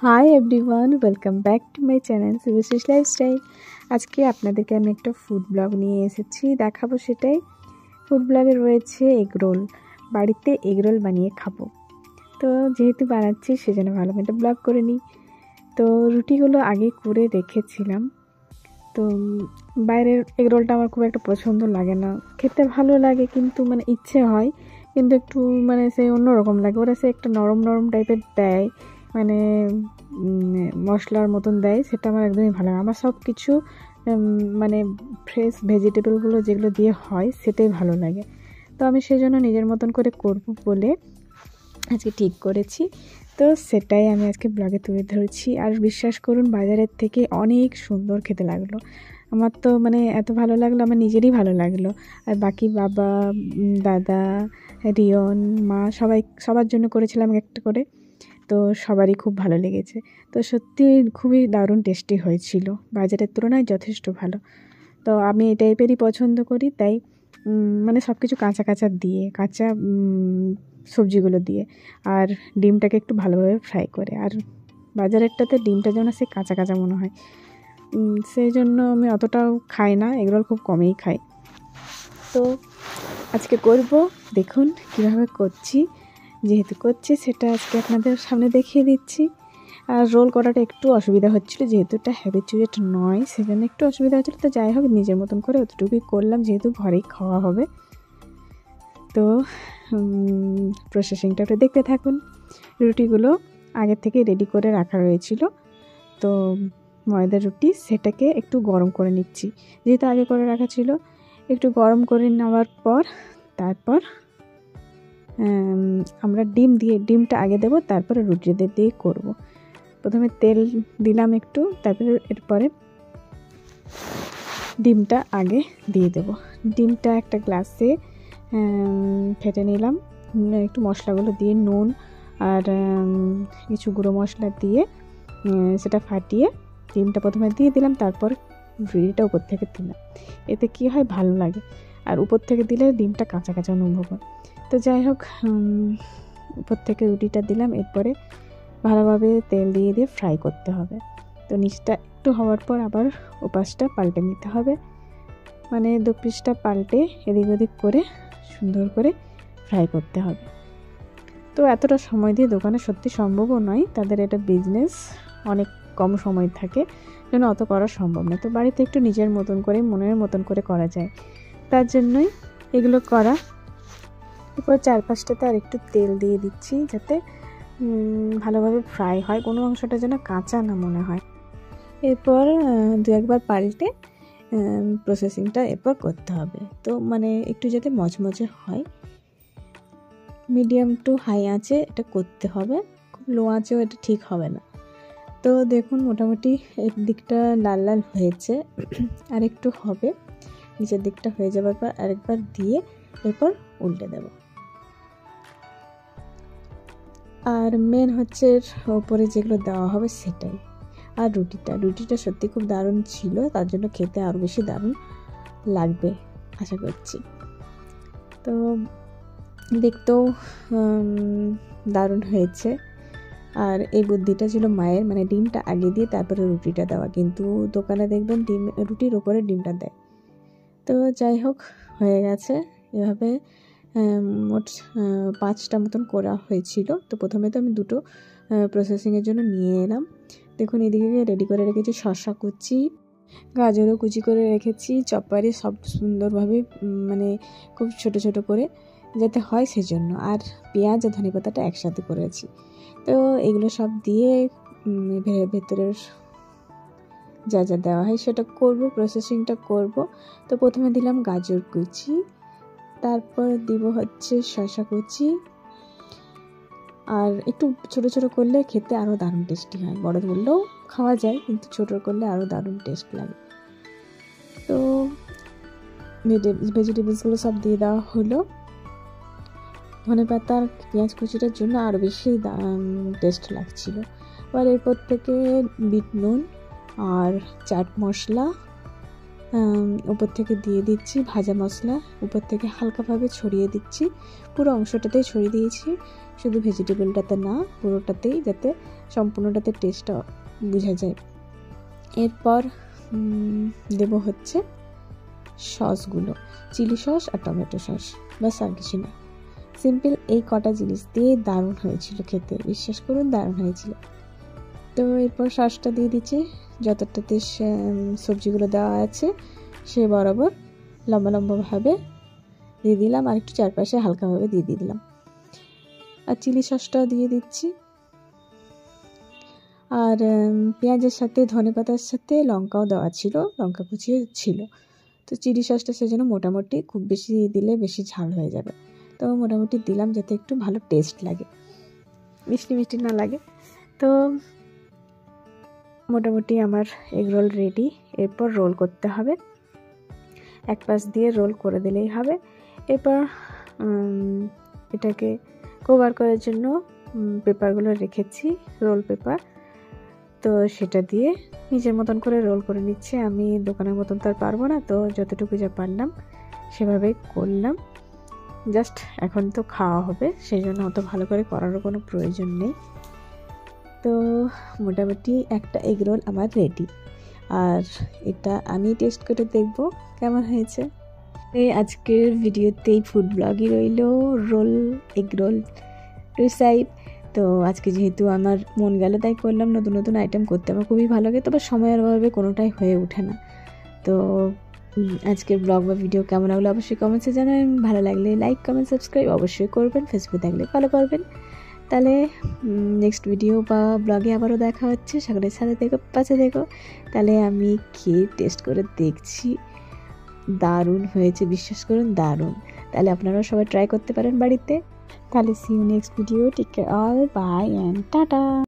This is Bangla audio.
Hi everyone, welcome back to my channel Subhashree lifestyle. আজকে আপনাদেরকে আমি একটা ফুড ব্লগ নিয়ে এসেছি, দেখাবো সেটাই। ফুড ব্লগে রয়েছে এগরোল। বাড়িতে এগরোল বানিয়ে খাবো, তো যেহেতু বানাচ্ছি সেজন্য ভালো একটা ব্লগ করে নিই। তো রুটিগুলো আগে করে রেখেছিলাম। তো বাইরের এগরোলটা আমার খুব একটা পছন্দ লাগে না, খেতে ভালো লাগে কিন্তু ইচ্ছে হয়, কিন্তু একটু সে অন্যরকম লাগে। ওরা সে একটা নরম নরম টাইপের দেয়, মশলার মতন দেয়, সেটা আমার একদমই ভালো লাগে। আমার সব কিছু ফ্রেশ ভেজিটেবলগুলো যেগুলো দিয়ে হয় সেটাই ভালো লাগে। তো আমি সেই জন্য নিজের মতন করে করব বলে আজকে ঠিক করেছি। তো সেটাই আমি আজকে ব্লগে তুলে ধরেছি। আর বিশ্বাস করুন, বাজারের থেকে অনেক সুন্দর খেতে লাগলো। আমার তো এত ভালো লাগলো, আমার নিজেরই ভালো লাগলো। আর বাকি বাবা, দাদা, রিয়ন, মা সবার জন্য করেছিলাম একটা করে। তো সবারই খুব ভালো লেগেছে। তো সত্যি খুবই দারুণ টেস্টি হয়েছিল, বাজারের তুলনায় যথেষ্ট ভালো। তো আমি এই টাইপেরই পছন্দ করি, তাই সব কিছু কাঁচা দিয়ে, কাঁচা সবজিগুলো দিয়ে, আর ডিমটাকে একটু ভালোভাবে ফ্রাই করে। আর বাজারেরটাতে ডিমটা যেন সে কাঁচা কাঁচা মনে হয়, সেই জন্য আমি অতটাও খাই না, এগুলো খুব কমেই খাই। তো আজকে করব, দেখুন কীভাবে করছি। যেহেতু করছি সেটা আজকে আপনাদের সামনে দেখিয়ে দিচ্ছি। আর রোল করাটা একটু অসুবিধা হচ্ছিলো, যেহেতু এটা হ্যাবিচুয়েট নয় সেজন্য একটু অসুবিধা হচ্ছিলো। তো যাই হোক, নিজের মতন করে অতটুকুই করলাম, যেহেতু ঘরেই খাওয়া হবে। তো প্রসেসিংটা একটু দেখতে থাকুন। রুটিগুলো আগে থেকে রেডি করে রাখা রয়েছিল, তো ময়দার রুটি সেটাকে একটু গরম করে নিচ্ছি, যেহেতু আগে করে রাখা ছিল। একটু গরম করে নেওয়ার পর তারপর আমরা ডিমটা আগে দেবো, তারপরে রুটিদের দিয়ে করব। প্রথমে তেল দিলাম একটু, তারপরে এরপরে ডিমটা আগে দিয়ে দেব। ডিমটা একটা গ্লাসে ফেটে নিলাম, একটু মশলাগুলো দিয়ে, নুন আর কিছু গুঁড়ো মশলা দিয়ে সেটা ফাটিয়ে ডিমটা প্রথমে দিয়ে দিলাম, তারপর রুটিটা উপর থেকে দিলাম। এতে কি হয়, ভালো লাগে। আর উপর থেকে দিলে ডিমটা কাঁচা কাঁচা অনুভব হয়। তো যাই হোক, উপর থেকে রুটিটা দিলাম, এরপরে ভালোভাবে তেল দিয়ে ফ্রাই করতে হবে। তো নিচটা একটু হওয়ার পর আবার ওপাশটা পাল্টে নিতে হবে, দু পিসটা পাল্টে এদিক ওদিক করে সুন্দর করে ফ্রাই করতে হবে। তো এতটা সময় দিয়ে দোকানে সত্যি সম্ভবও নয়, তাদের এটা বিজনেস, অনেক কম সময় থাকে, যেন অত করা সম্ভব নয়। তো বাড়িতে একটু নিজের মতন করে, মনের মতন করে করা যায়, তার জন্যই এগুলো করা। এরপর চারপাশটাতে আর একটু তেল দিয়ে দিচ্ছি, যাতে ভালোভাবে ফ্রাই হয়, কোনো অংশটা যেন কাঁচা না মনে হয়। এরপর দু একবার পাল্টে প্রসেসিংটা এরপর করতে হবে। তো একটু যাতে মচমচে হয়, মিডিয়াম টু হাই আঁচে এটা করতে হবে, খুব লো আঁচেও এটা ঠিক হবে না। তো দেখুন, মোটামুটি এর দিকটা লাল লাল হয়েছে, আর একটু হবে, নিচের দিকটা হয়ে যাবার পর আরেকবার দিয়ে এরপর উল্টে দেব। আর মেন হচ্ছে ওপরে যেগুলো দেওয়া হবে সেটাই। আর রুটিটা সত্যি খুব দারুণ ছিল, তার জন্য খেতে আরও বেশি দারুণ লাগবে আশা করছি। তো দেখতেও দারুণ হয়েছে। আর এই বুদ্ধিটা ছিল মায়ের, ডিমটা আগে দিয়ে তারপরে রুটিটা দেওয়া, কিন্তু দোকানে দেখবেন রুটির ওপরে ডিমটা দেয়। তো যাই হোক, হয়ে গেছে। এভাবে মোট 5টা মতন করা হয়েছিল। তো প্রথমে তো আমি দুটো প্রসেসিংয়ের জন্য নিয়ে এলাম। দেখুন, এদিকে রেডি করে রেখেছি শসা কুচি, গাজরও কুচি করে রেখেছি, চপারে সব সুন্দরভাবে খুব ছোট ছোট করে যাতে হয় সেজন্য। আর পেঁয়াজ আর ধনেপাতাটা একসাথে করেছি। তো এগুলো সব দিয়ে ভেতরের যা যা দেওয়া হয় সেটা করব, প্রসেসিংটা করব। তো প্রথমে দিলাম গাজর কুচি, তারপর দিব হচ্ছে শসা কুচি। আর একটু ছোট ছোট করলে খেতে আরও দারুণ টেস্টি হয়, বড় করলেও খাওয়া যায়, কিন্তু ছোট করলে আরও দারুণ টেস্ট লাগে। তো ভেজিটেবলসগুলো সব দিয়ে দেওয়া হলো। ধনেপাতা আর পেঁয়াজ কুচিটার জন্য আরও বেশি টেস্ট লাগছিল। এবার এরপর থেকে বিট নুন আর চাট মশলা উপর থেকে দিয়ে দিচ্ছি ভাজা মশলা, উপর থেকে হালকাভাবে ছড়িয়ে দিচ্ছি, পুরো অংশটাতেই ছড়িয়ে দিয়েছি, শুধু ভেজিটেবলটাতে না পুরোটাতেই, যাতে সম্পূর্ণটাতে টেস্টটা বোঝা যায়। এরপর দেব হচ্ছে সসগুলো, চিলি সস আর টমেটো সস, ব্যাস আর কিছু না। সিম্পল এই কটা জিনিস দিয়ে দারুণ হয়েছিল খেতে, বিশ্বাস করুন দারুণ হয়েছিল। তো এরপর সসটা দিয়ে দিচ্ছি, যতটাতে সবজিগুলো দেওয়া আছে সে বরাবর লম্বা লম্বাভাবে দিয়ে দিলাম, আর একটু চারপাশে হালকাভাবে দিয়ে দিলাম। আর চিলি সসটাও দিয়ে দিচ্ছি, আর পেঁয়াজের সাথে ধনেপাতার সাথে লঙ্কাও দেওয়া ছিল, লঙ্কা কুচিও ছিল। তো চিলি সসটা সেজন্য মোটামুটি, খুব বেশি দিলে বেশি ঝাল হয়ে যাবে, তো মোটামুটি দিলাম যাতে একটু ভালো টেস্ট লাগে, মিষ্টি মিষ্টি না লাগে। তো মোটামুটি আমার এগ রোল রেডি। এরপর রোল করতে হবে, এক পাশ দিয়ে রোল করে দিলেই হবে। এরপর এটাকে কভার করার জন্য পেপারগুলো রেখেছি, রোল পেপার, তো সেটা দিয়ে নিজের মতন করে রোল করে নিচ্ছে। আমি দোকানের মতন তো আর পারবো না, তো যতটুকু যা পারলাম সেভাবেই করলাম। জাস্ট এখন তো খাওয়া হবে, সেই জন্য অত ভালো করে করারও কোনো প্রয়োজন নেই। তো মোটামুটি একটা এগ রোল আমার রেডি, আর এটা আমি টেস্ট করে দেখব কেমন হয়েছে। আজকের ভিডিওতেই ফুড ব্লগই রইল, রোল, এগ রোল রেসিপি। তো আজকে যেহেতু আমার মন গেল তাই করলাম, নতুন নতুন আইটেম করতে আমার খুবই ভালো লাগে, তবে সময়ের অভাবে কোনোটাই হয়ে ওঠে না। তো আজকের ব্লগ বা ভিডিও কেমন লাগলো অবশ্যই কমেন্টসে জানাবেন, ভালো লাগলে লাইক কমেন্ট সাবস্ক্রাইব অবশ্যই করবেন, ফেসবুকে থাকলে ফলো করবেন। তাহলে নেক্সট ভিডিও বা ব্লগে আবারও দেখা হচ্ছে, সকলের সাথে দেখো, পাশে দেখো। তাহলে আমি খেয়ে টেস্ট করে দেখছি, দারুণ হয়েছে, বিশ্বাস করুন দারুণ। তাহলে আপনারাও সবাই ট্রাই করতে পারেন বাড়িতে। তাহলে see you next video, take care all, bye and tata.